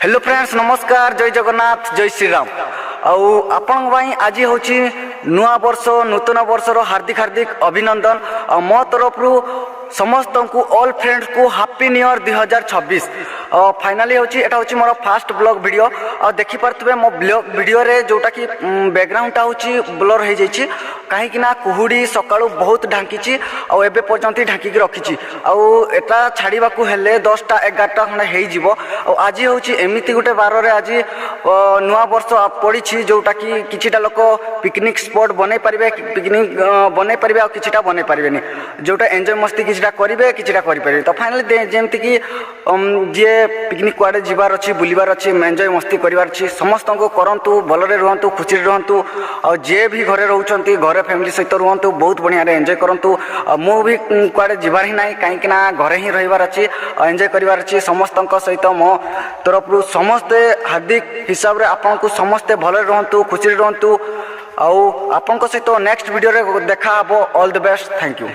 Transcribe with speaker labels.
Speaker 1: Hello friends, नमस्कार, जय जगन्नाथ, जय श्रीराम। आपण आज हूँ नुआ वर्ष नूतन वर्षर हार्दिक हार्दिक अभिनंदन। मो तरफ समस्त को ऑल फ्रेंड्स को हैप्पी न्यू ईयर 2026। फाइनाली एटा हूँ मोर फास्ट ब्लॉग वीडियो। देखि पार्थिबे मो ब्लॉग वीडियो रे जोटा कि बैकग्राउंड टा हूँ ब्लर हो जाइए कहीं कुहुड़ी सकाळु बहुत ढांकी एबे पर्यंत ढांकी रखी एटा छाड़ा हेले 10टा 11टा खंडे हो। आज हूँ एमती गोटे बार रे आज नुआ वर्ष पड़ी जोटा कि किछिटा लोक पिकनिक स्पॉट बनै पारे, पिकनिक बनै पारे आ किछिटा बनै पारे जोटा एंजॉय मस्ती किछिटा करेंगे किछिटा करें। तो फाइनाली जमती कि जी पिकनिक कुआडे जीवार अच्छी बुलबार अच्छी एंजॉय मस्ती करार अच्छी समस्त को करूँ, भलरे रुहतु, खुशी रुहतु। और जे भी घरे रोचंती घरे फैमिली सहित रुहतु, बहुत बढ़िया एंजॉय करूँ। मु भी कुआडे जीवार ही ना कहीं घरे ही रहिबार अच्छी एंजॉय करार अच्छी समस्त सहित मो तरफ समस्ते हार्दिक हिसाब से आपन को समस्ते भलरे रुहतु, खुशी रुहतु। आपन सहित नेक्स्ट वीडियो रे देखा हबो। All the best, thank you.